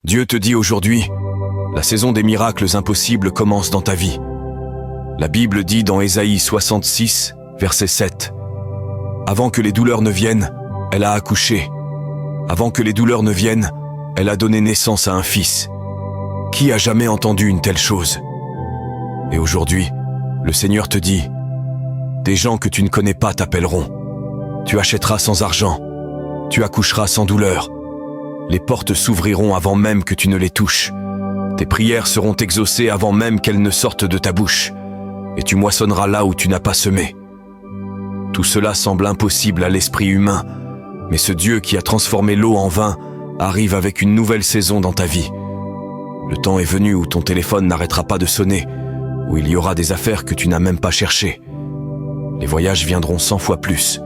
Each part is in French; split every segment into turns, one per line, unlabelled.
Dieu te dit aujourd'hui, la saison des miracles impossibles commence dans ta vie. La Bible dit dans Ésaïe 66, verset 7, « Avant que les douleurs ne viennent, elle a accouché. Avant que les douleurs ne viennent, elle a donné naissance à un fils. Qui a jamais entendu une telle chose ?» Et aujourd'hui, le Seigneur te dit, « Des gens que tu ne connais pas t'appelleront. Tu achèteras sans argent. Tu accoucheras sans douleur. Les portes s'ouvriront avant même que tu ne les touches. Tes prières seront exaucées avant même qu'elles ne sortent de ta bouche. Et tu moissonneras là où tu n'as pas semé. » Tout cela semble impossible à l'esprit humain, mais ce Dieu qui a transformé l'eau en vin arrive avec une nouvelle saison dans ta vie. Le temps est venu où ton téléphone n'arrêtera pas de sonner, où il y aura des affaires que tu n'as même pas cherchées. Les voyages viendront 100 fois plus,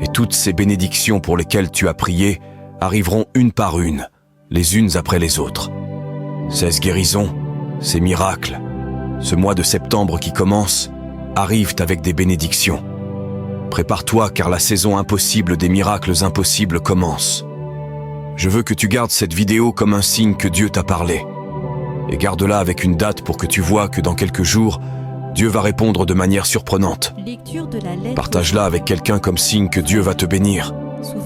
et toutes ces bénédictions pour lesquelles tu as prié arriveront une par une, les unes après les autres. Ces guérisons, ces miracles, ce mois de septembre qui commence, arrivent avec des bénédictions. Prépare-toi car la saison impossible des miracles impossibles commence. Je veux que tu gardes cette vidéo comme un signe que Dieu t'a parlé. Et garde-la avec une date pour que tu vois que dans quelques jours, Dieu va répondre de manière surprenante. Partage-la avec quelqu'un comme signe que Dieu va te bénir.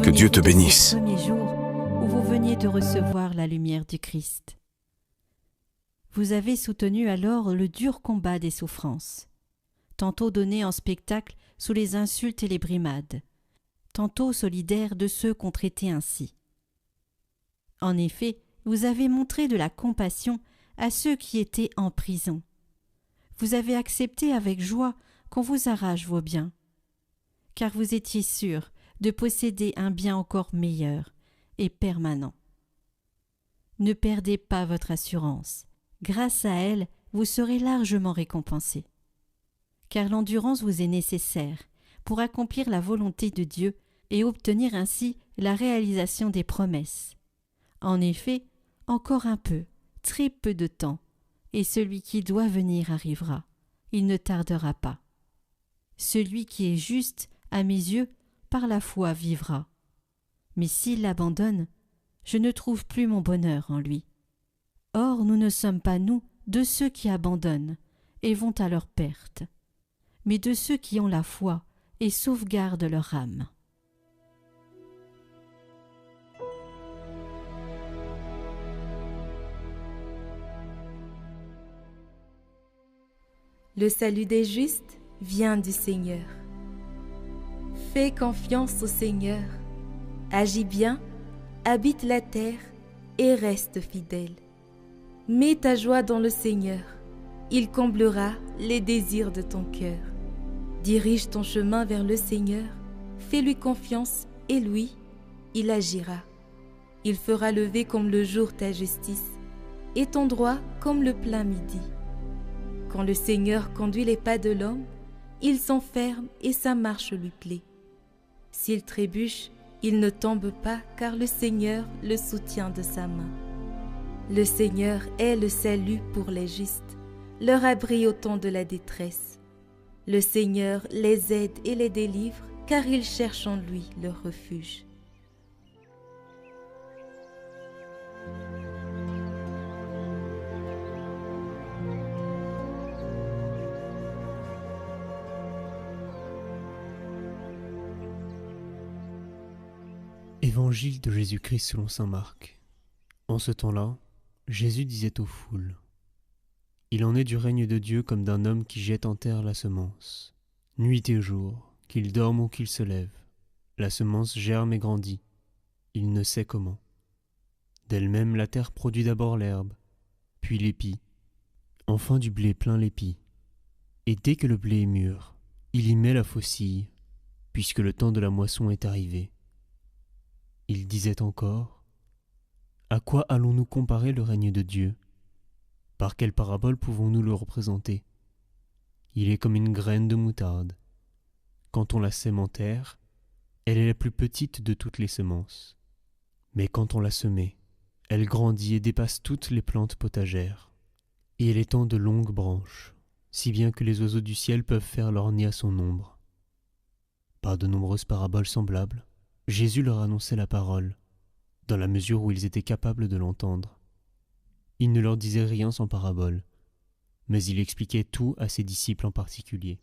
Que Dieu te bénisse.
Premier jour où vous veniez de recevoir la lumière du Christ. Vous avez soutenu alors le dur combat des souffrances, tantôt donné en spectacle sous les insultes et les brimades, tantôt solidaire de ceux qu'on traitait ainsi. En effet, vous avez montré de la compassion à ceux qui étaient en prison. Vous avez accepté avec joie qu'on vous arrache vos biens, car vous étiez sûr de posséder un bien encore meilleur et permanent. Ne perdez pas votre assurance. Grâce à elle, vous serez largement récompensé. Car l'endurance vous est nécessaire pour accomplir la volonté de Dieu et obtenir ainsi la réalisation des promesses. En effet, encore un peu, très peu de temps, et celui qui doit venir arrivera. Il ne tardera pas. Celui qui est juste, à mes yeux, par la foi vivra. Mais s'il l'abandonne, je ne trouve plus mon bonheur en lui. Or, nous ne sommes pas, nous, de ceux qui abandonnent et vont à leur perte, mais de ceux qui ont la foi et sauvegardent leur âme.
Le salut des justes vient du Seigneur. Fais confiance au Seigneur, agis bien, habite la terre et reste fidèle. Mets ta joie dans le Seigneur, il comblera les désirs de ton cœur. Dirige ton chemin vers le Seigneur, fais-lui confiance et lui, il agira. Il fera lever comme le jour ta justice et ton droit comme le plein midi. Quand le Seigneur conduit les pas de l'homme, il s'enferme et sa marche lui plaît. S'il trébuche, il ne tombe pas car le Seigneur le soutient de sa main. Le Seigneur est le salut pour les justes, leur abri au temps de la détresse. Le Seigneur les aide et les délivre car ils cherchent en lui leur refuge.
Évangile de Jésus-Christ selon saint Marc. En ce temps-là, Jésus disait aux foules, « Il en est du règne de Dieu comme d'un homme qui jette en terre la semence. Nuit et jour, qu'il dorme ou qu'il se lève, la semence germe et grandit. Il ne sait comment. D'elle-même la terre produit d'abord l'herbe, puis l'épi, enfin du blé plein l'épi. Et dès que le blé est mûr, il y met la faucille, puisque le temps de la moisson est arrivé. » Il disait encore, « À quoi allons-nous comparer le règne de Dieu ? Par quelle parabole pouvons-nous le représenter ? Il est comme une graine de moutarde. Quand on la sème en terre, elle est la plus petite de toutes les semences. Mais quand on l'a semée, elle grandit et dépasse toutes les plantes potagères. Et elle étend de longues branches, si bien que les oiseaux du ciel peuvent faire leur nid à son ombre. » Par de nombreuses paraboles semblables, Jésus leur annonçait la parole, dans la mesure où ils étaient capables de l'entendre. Il ne leur disait rien sans parabole, mais il expliquait tout à ses disciples en particulier.